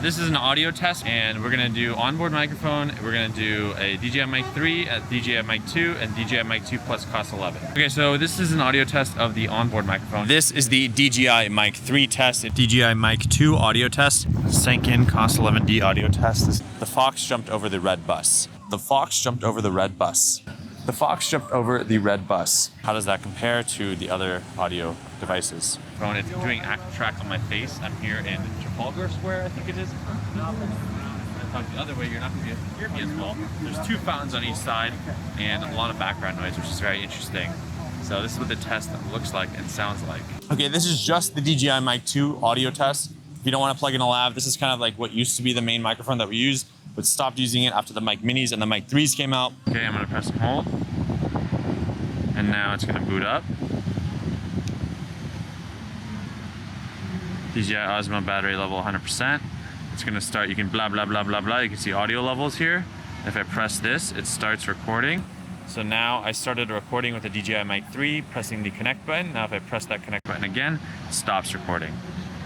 This is an audio test, and we're gonna do onboard microphone. We're gonna do a DJI Mic 3, a DJI Mic 2, and DJI Mic 2 Plus COS11. Okay, so this is an audio test of the onboard microphone. This is the DJI Mic 3 test, DJI Mic 2 audio test, Sanken COS11D audio test. The fox jumped over the red bus. The fox jumped over the red bus. The fox jumped over the red bus. How does that compare to the other audio devices? When it's doing active track on my face, I'm here in Trafalgar Square, I think it is. Talk the other way, you're not going to hear me as well. There's two fountains on each side and a lot of background noise, which is very interesting. So this is what the test looks like and sounds like. Okay, this is just the DJI Mic 2 audio test. If you don't want to plug in a lav, this is kind of like what used to be the main microphone that we use, but stopped using it after the Mic Minis and the Mic 3s came out. Okay, I'm gonna press hold. And now it's gonna boot up. DJI Osmo battery level 100%. It's gonna start, you can blah, blah, blah, blah, blah. You can see audio levels here. If I press this, it starts recording. So now I started recording with the DJI Mic 3, pressing the connect button. Now if I press that connect button again, it stops recording.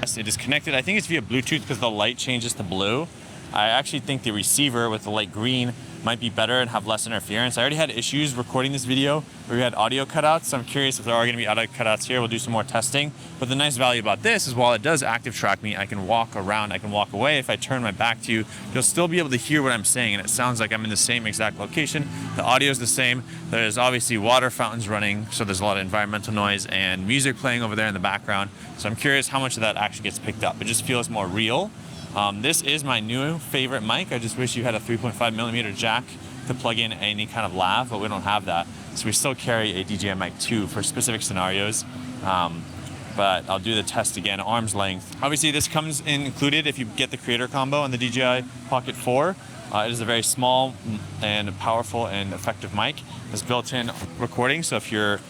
Yes, it is connected. I think it's via Bluetooth because the light changes to blue. I actually think the receiver with the light green might be better and have less interference. I already had issues recording this video where we had audio cutouts, so I'm curious if there are going to be audio cutouts here. We'll do some more testing. But the nice value about this is while it does active track me, I can walk around, I can walk away. If I turn my back to you, you'll still be able to hear what I'm saying, and it sounds like I'm in the same exact location. The audio is the same. There's obviously water fountains running, so there's a lot of environmental noise and music playing over there in the background. So I'm curious how much of that actually gets picked up. It just feels more real. This is my new favorite mic. I just wish you had a 3.5mm jack to plug in any kind of lav, but we don't have that. So we still carry a DJI Mic 2 for specific scenarios. But I'll do the test again, arm's length. Obviously this comes included if you get the creator combo on the DJI Pocket 4. It is a very small and powerful and effective mic. It's built-in recording, so if your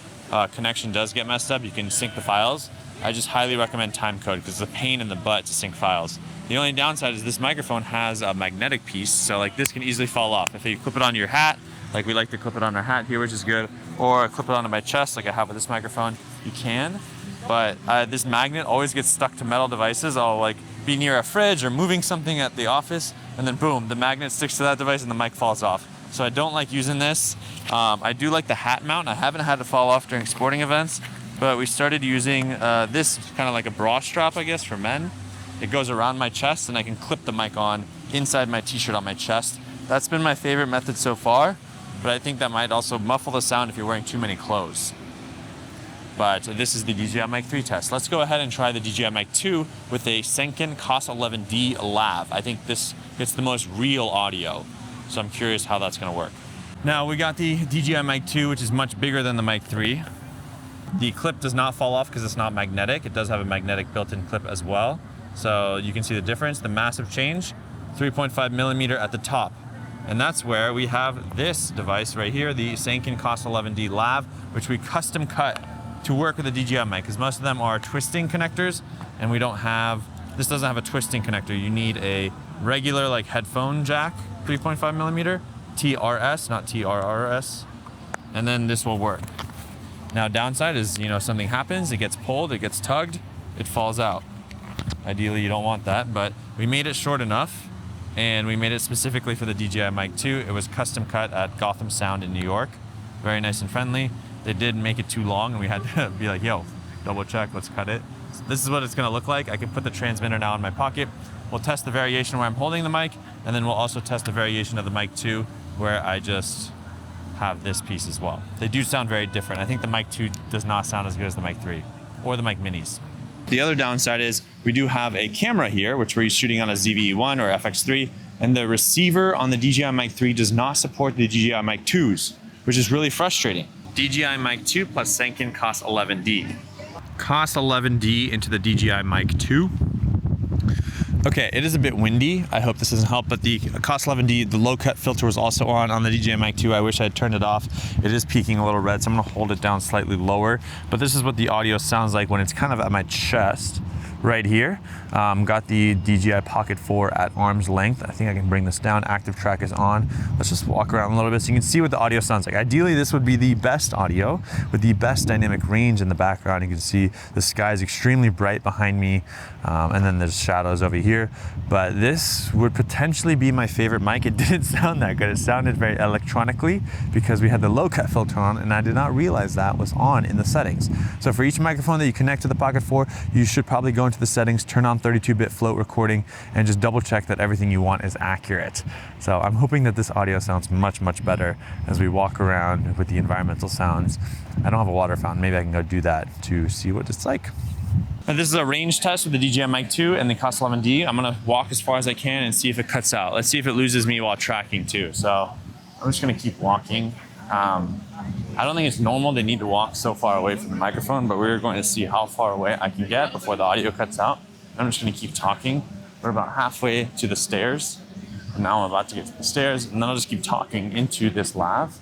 connection does get messed up, you can sync the files. I just highly recommend timecode because it's a pain in the butt to sync files. The only downside is this microphone has a magnetic piece, so like this can easily fall off. If you clip it onto your hat, like we like to clip it on our hat here, which is good, or clip it onto my chest like I have with this microphone, you can. But this magnet always gets stuck to metal devices. I'll like be near a fridge or moving something at the office, and then boom, the magnet sticks to that device and the mic falls off. So I don't like using this. I do like the hat mount. I haven't had it fall off during sporting events, but we started using this kind of like a bra strap, I guess, for men. It goes around my chest and I can clip the mic on inside my t-shirt on my chest. That's been my favorite method so far, but I think that might also muffle the sound if you're wearing too many clothes. But this is the DJI Mic 3 test. Let's go ahead and try the DJI Mic 2 with a Sanken COS11D lav. I think this gets the most real audio, so I'm curious how that's gonna work. Now we got the DJI Mic 2, which is much bigger than the Mic 3. The clip does not fall off because it's not magnetic. It does have a magnetic built-in clip as well. So you can see the difference, the massive change, 3.5mm at the top. And that's where we have this device right here, the Sanken COS11D lav, which we custom cut to work with the DJI mic, because most of them are twisting connectors, and we don't have, this doesn't have a twisting connector. You need a regular like headphone jack, 3.5mm, TRS, not TRRS, and then this will work. Now downside is, you know, something happens, it gets pulled, it gets tugged, it falls out. Ideally, you don't want that, but we made it short enough, and we made it specifically for the DJI Mic 2. It was custom cut at Gotham Sound in New York. Very nice and friendly. They did make it too long, and we had to be like, yo, double check, let's cut it. So this is what it's gonna look like. I can put the transmitter now in my pocket. We'll test the variation where I'm holding the mic, and then we'll also test the variation of the Mic 2 where I just have this piece as well. They do sound very different. I think the Mic 2 does not sound as good as the Mic 3 or the Mic Minis. The other downside is we do have a camera here, which we're shooting on a ZV-E1 or FX3, and the receiver on the DJI Mic 3 does not support the DJI Mic 2s, which is really frustrating. DJI Mic 2 plus Sanken COS11D. COS11D into the DJI Mic 2. Okay, it is a bit windy. I hope this doesn't help, but the COS11D, the low cut filter was also on the DJI Mic 2. I wish I had turned it off. It is peaking a little red, so I'm gonna hold it down slightly lower. But this is what the audio sounds like when it's kind of at my chest. right here. Got the DJI Pocket 4 at arm's length. I think I can bring this down. Active track is on. Let's just walk around a little bit so you can see what the audio sounds like. Ideally, this would be the best audio with the best dynamic range in the background. You can see the sky is extremely bright behind me, and then there's shadows over here. But this would potentially be my favorite mic. It didn't sound that good. It sounded very electronically because we had the low cut filter on, and I did not realize that was on in the settings. So for each microphone that you connect to the Pocket 4, you should probably go into the settings, turn on 32-bit float recording, and just double check that everything you want is accurate. So I'm hoping that this audio sounds much, much better as we walk around with the environmental sounds. I don't have a water fountain. Maybe I can go do that to see what it's like. And this is a range test with the DJI Mic 2 and the COS11D. I'm gonna walk as far as I can and see if it cuts out. Let's see if it loses me while tracking too. So I'm just gonna keep walking. I don't think it's normal they need to walk so far away from the microphone, but we're going to see how far away I can get before the audio cuts out. I'm just gonna keep talking. We're about halfway to the stairs. And now I'm about to get to the stairs, and then I'll just keep talking into this lav.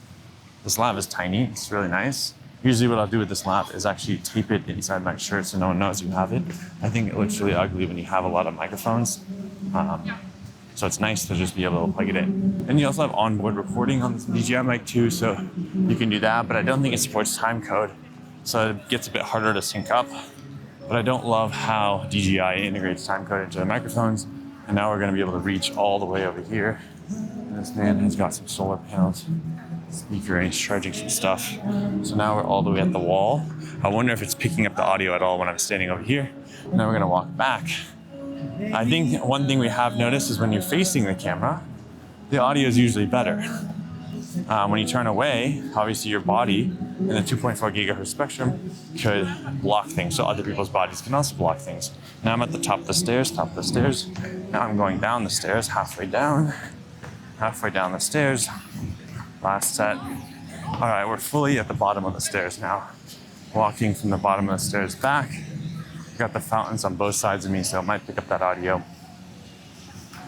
This lav is tiny, it's really nice. Usually what I'll do with this lav is actually tape it inside my shirt so no one knows you have it. I think it looks really ugly when you have a lot of microphones. So it's nice to just be able to plug it in. And you also have onboard recording on the DJI Mic 2, so you can do that, but I don't think it supports time code. So it gets a bit harder to sync up. But I don't love how DJI integrates time code into the microphones. And now we're gonna be able to reach all the way over here. And this man has got some solar panels, speaker, and he's charging some stuff. So now we're all the way at the wall. I wonder if it's picking up the audio at all when I'm standing over here. Now we're gonna walk back. I think one thing we have noticed is when you're facing the camera, the audio is usually better. When you turn away, obviously your body in the 2.4 gigahertz spectrum could block things, so other people's bodies can also block things. Now I'm at the top of the stairs, Now I'm going down the stairs, halfway down the stairs. Last set. All right, we're fully at the bottom of the stairs now. Walking from the bottom of the stairs back. Got the fountains on both sides of me, so it might pick up that audio.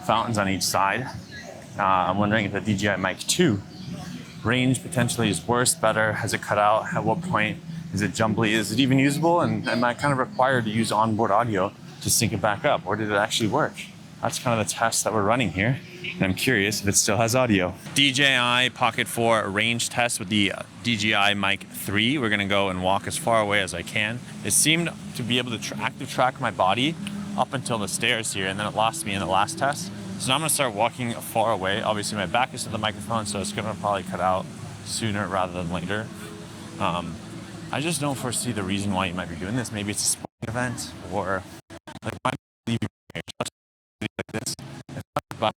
Fountains on each side. I'm wondering if the DJI Mic 2 range potentially is worse, better. Has it cut out? At what point is it jumbly? Is it even usable? And am I kind of required to use onboard audio to sync it back up? Or did it actually work? That's kind of the test that we're running here. And I'm curious if it still has audio. DJI Pocket 4 range test with the DJI Mic 3. We're gonna go and walk as far away as I can. It seemed to be able to active track my body up until the stairs here, and then it lost me in the last test. So now I'm gonna start walking far away. Obviously my back is to the microphone, so it's gonna probably cut out sooner rather than later. I just don't foresee the reason why you might be doing this. Maybe it's a sporting event, or like, why leave you here? Like this. But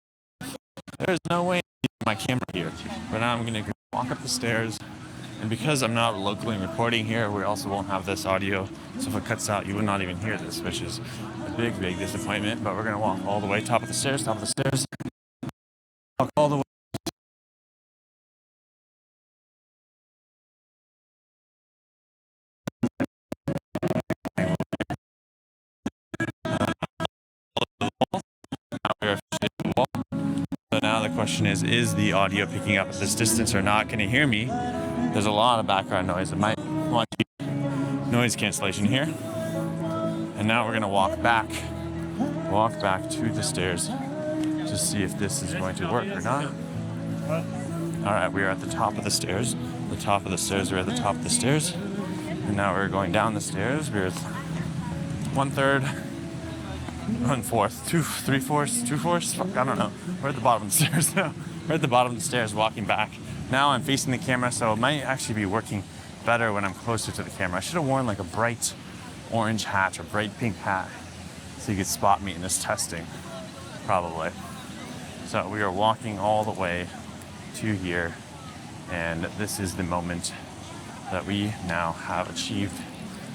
there's no way to keep my camera here. But now I'm gonna walk up the stairs, and because I'm not locally recording here, we also won't have this audio. So if it cuts out, you will not even hear this, which is a big, big disappointment. But we're gonna walk all the way, top of the stairs, walk all the way. So now the question is the audio picking up at this distance or not? Can you hear me? There's a lot of background noise. It might want to noise cancellation here. And now we're gonna walk back to the stairs to see if this is going to work or not. All right, we are at the top of the stairs. We're at the top of the stairs. And now we're going down the stairs. We're 1/3, 1/4, 3/4, 2/4. Fuck, I don't know. We're at the bottom of the stairs now. We're at the bottom of the stairs walking back. Now I'm facing the camera, so it might actually be working better when I'm closer to the camera. I should have worn like a bright orange hat or bright pink hat so you could spot me in this testing, probably. So we are walking all the way to here, and this is the moment that we now have achieved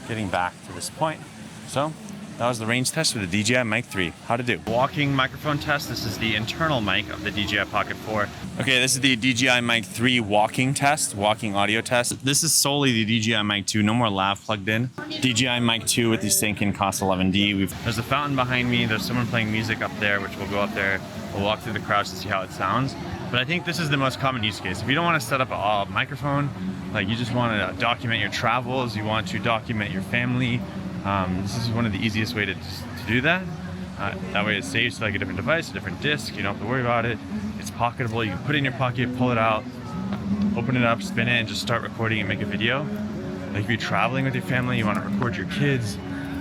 getting back to this point. So that was the range test with the DJI Mic 3. How to do? Walking microphone test. This is the internal mic of the DJI Pocket 4. Okay, this is the DJI Mic 3 walking test, walking audio test. This is solely the DJI Mic 2, no more lav plugged in. DJI Mic 2 with the Sanken COS11D. There's a fountain behind me. There's someone playing music up there, which we'll go up there. We'll walk through the crowds to see how it sounds. But I think this is the most common use case. If you don't want to set up a microphone, like you just want to document your travels, you want to document your family, This is one of the easiest way to do that. That way it saves to like a different device, a different disc. You don't have to worry about it. It's pocketable. You can put it in your pocket, pull it out, open it up, spin it, and just start recording and make a video. Like if you're traveling with your family, you want to record your kids.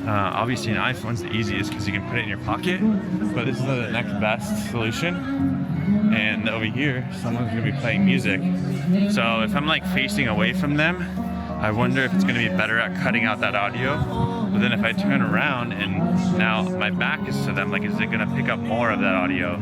Obviously an iPhone's the easiest because you can put it in your pocket, but this is the next best solution. And over here, someone's gonna be playing music. So if I'm like facing away from them, I wonder if it's gonna be better at cutting out that audio. But then if I turn around and now my back is to them, like is it gonna pick up more of that audio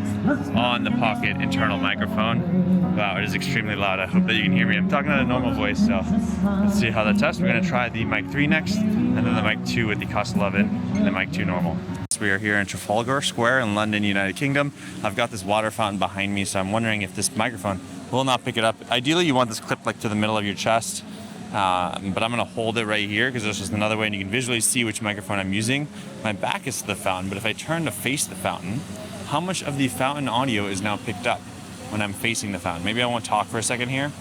on the pocket internal microphone? Wow, it is extremely loud. I hope that you can hear me. I'm talking at a normal voice, so let's see how that tests. We're gonna try the mic 3 next, and then the mic 2 with the COS11, and the mic 2 normal. We are here in Trafalgar Square in London, United Kingdom. I've got this water fountain behind me, so I'm wondering if this microphone will not pick it up. Ideally, you want this clipped like to the middle of your chest, but I'm gonna hold it right here because there's just another way and you can visually see which microphone I'm using. My back is to the fountain, but if I turn to face the fountain, how much of the fountain audio is now picked up when I'm facing the fountain? Maybe I won't talk for a second here.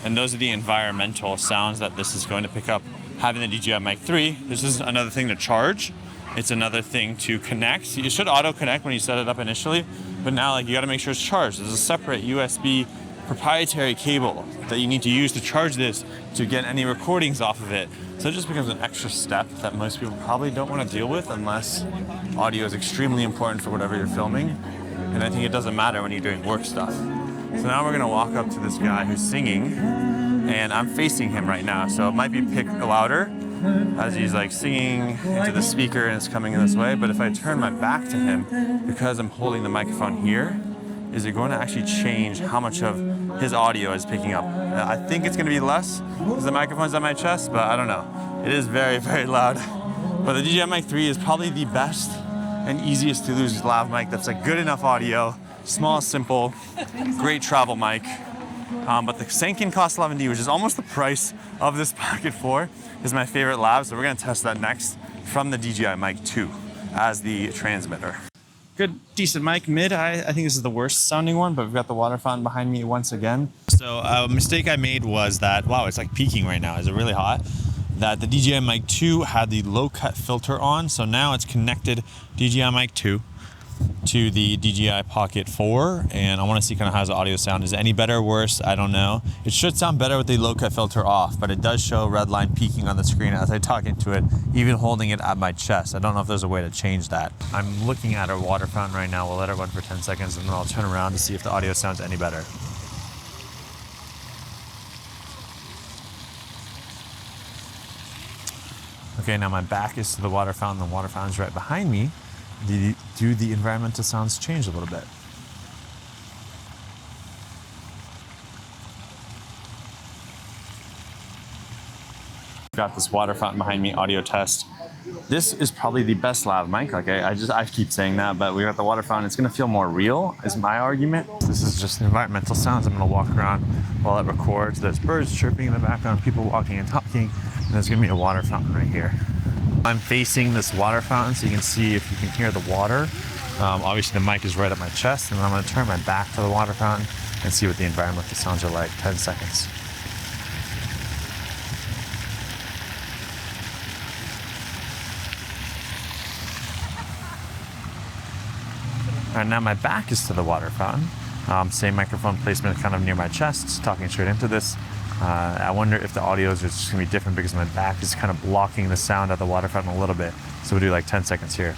And those are the environmental sounds that this is going to pick up. Having the DJI Mic 3, this is another thing to charge. It's another thing to connect. You should auto connect when you set it up initially, but now like you gotta make sure it's charged. There's a separate USB proprietary cable that you need to use to charge this to get any recordings off of it. So it just becomes an extra step that most people probably don't want to deal with unless audio is extremely important for whatever you're filming. And I think it doesn't matter when you're doing work stuff. So now we're gonna walk up to this guy who's singing, and I'm facing him right now, so it might be picked louder as he's like singing into the speaker and it's coming in this way. But if I turn my back to him, because I'm holding the microphone here, is it going to actually change how much of his audio is picking up? I think it's going to be less because the microphone's on my chest, but I don't know. It is very, very loud. But the DJI Mic 3 is probably the best and easiest to use lav mic that's like good enough audio, small, simple, great travel mic. But the Sanken COS11D, which is almost the price of this Pocket 4, is my favorite lav, so we're gonna test that next from the DJI Mic 2 as the transmitter. Good, decent mic, mid. I think this is the worst sounding one, but we've got the water fountain behind me once again. So a mistake I made was that, wow, it's like peaking right now. Is it really hot? That the DJI Mic 2 had the low cut filter on, so now it's connected DJI Mic 2 to the DJI Pocket 4, and I want to see kind of how the audio sound. Is it any better or worse? I don't know. It should sound better with the low cut filter off, but it does show red line peaking on the screen as I talk into it, even holding it at my chest. I don't know if there's a way to change that. I'm looking at our water fountain right now. We'll let it run for 10 seconds and then I'll turn around to see if the audio sounds any better. Okay, now my back is to the water fountain. The water fountain's right behind me. Do the environmental sounds change a little bit? Got this water fountain behind me, audio test. This is probably the best lav mic. Like I keep saying that, but we got the water fountain. It's gonna feel more real, is my argument. This is just environmental sounds. I'm gonna walk around while it records. There's birds chirping in the background, people walking and talking, and there's gonna be a water fountain right here. I'm facing this water fountain so you can see if you can hear the water. Obviously the mic is right at my chest, and I'm gonna turn my back to the water fountain and see what the environmental sounds are like. 10 seconds. All right, now my back is to the water fountain. Same microphone placement kind of near my chest, talking straight into this. I wonder if the audio is just gonna be different because my back is kind of blocking the sound of the water fountain a little bit. So we'll do like 10 seconds here.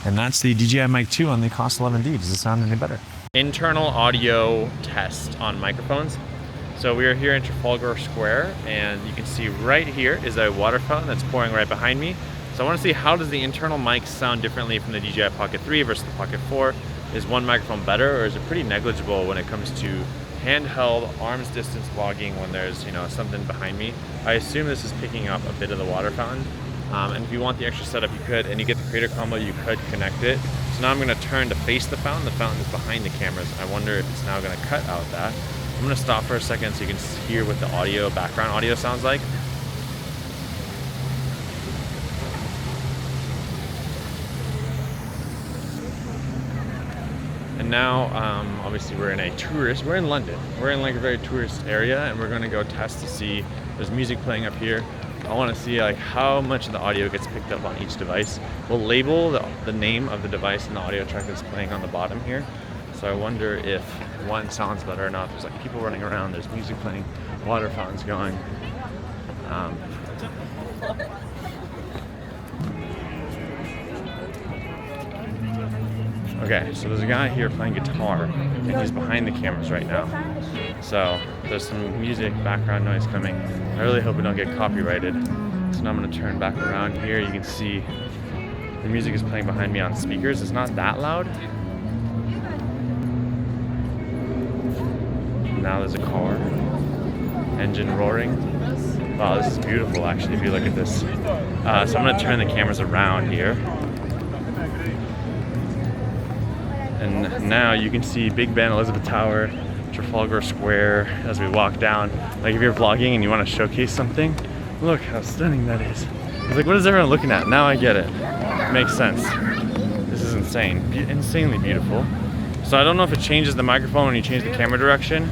And that's the DJI Mic 2 on the COS11D. Does it sound any better? Internal audio test on microphones. So we are here in Trafalgar Square, and you can see right here is a water fountain that's pouring right behind me. So I want to see, how does the internal mic sound differently from the DJI Pocket 3 versus the Pocket 4? Is one microphone better, or is it pretty negligible when it comes to handheld arm's distance vlogging when there's, you know, something behind me? I assume this is picking up a bit of the water fountain. And if you want the extra setup, you could, and you get the creator combo, you could connect it. So now I'm going to turn to face the fountain. The fountain is behind the cameras. I wonder if it's now going to cut out that. I'm going to stop for a second so you can hear what the audio, background audio sounds like. And And now, obviously we're in London. We're in like a very tourist area, and we're gonna go test to see, there's music playing up here. I wanna see like how much of the audio gets picked up on each device. We'll label the name of the device and the audio track that's playing on the bottom here. So I wonder if one sounds better or not. There's like people running around, there's music playing, water fountains going. Okay, so there's a guy here playing guitar, and he's behind the cameras right now. So there's some music, background noise coming. I really hope we don't get copyrighted. So now I'm gonna turn back around here. You can see the music is playing behind me on speakers. It's not that loud. Now there's a car, engine roaring. Wow, this is beautiful actually if you look at this. So I'm gonna turn the cameras around here. And now you can see Big Ben, Elizabeth Tower, Trafalgar Square as we walk down. Like if you're vlogging and you want to showcase something, look how stunning that is. It's like, what is everyone looking at? Now I get it. Makes sense. This is insane. Insanely beautiful. So I don't know if it changes the microphone when you change the camera direction,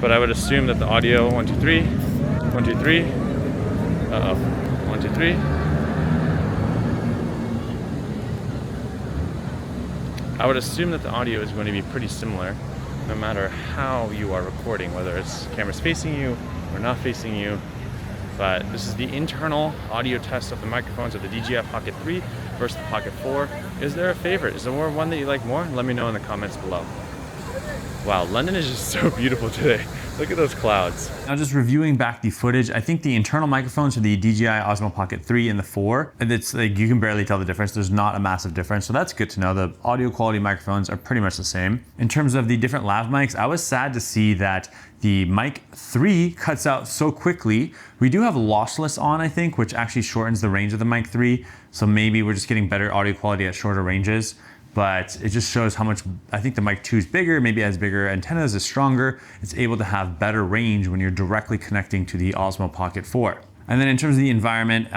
but I would assume that the audio, 1, 2, 3, 1, 2, 3. Uh-oh. 1, 2, 3. I would assume that the audio is going to be pretty similar no matter how you are recording, whether it's cameras facing you or not facing you. But this is the internal audio test of the microphones of the DJI Pocket 3 versus the Pocket 4. Is there a favorite? Is there one that you like more? Let me know in the comments below. Wow, London is just so beautiful today. Look at those clouds. Now just reviewing back the footage, I think the internal microphones for the DJI Osmo Pocket 3 and the 4, and it's like you can barely tell the difference. There's not a massive difference, so that's good to know. The audio quality microphones are pretty much the same. In terms of the different lav mics, I was sad to see that the mic 3 cuts out so quickly. We do have lossless on, I think, which actually shortens the range of the mic 3, so maybe we're just getting better audio quality at shorter ranges. But it just shows how much, I think the mic 2 is bigger, maybe it has bigger antennas, is stronger. It's able to have better range when you're directly connecting to the Osmo Pocket 4. And then in terms of the environment,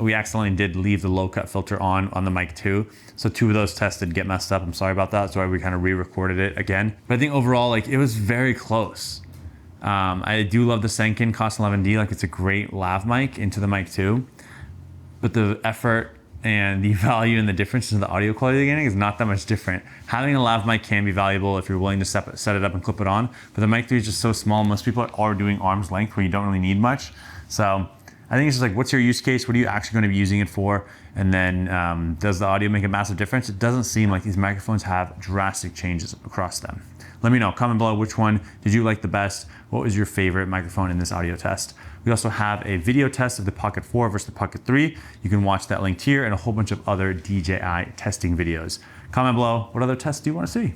we accidentally did leave the low cut filter on the mic 2. So 2 of those tests did get messed up. I'm sorry about that. That's why we kind of re-recorded it again. But I think overall, like it was very close. I do love the Sanken COS11D. Like it's a great lav mic into the mic 2. But the effort and the value and the difference in the audio quality they're getting is not that much different. Having a lav mic can be valuable if you're willing to set it up and clip it on, but the mic 3 is just so small. Most people are doing arm's length where you don't really need much. So I think it's just like, what's your use case? What are you actually going to be using it for? And then does the audio make a massive difference? It doesn't seem like these microphones have drastic changes across them. Let me know, comment below which one did you like the best? What was your favorite microphone in this audio test? We also have a video test of the Pocket 4 versus the Pocket 3. You can watch that linked here and a whole bunch of other DJI testing videos. Comment below, what other tests do you want to see?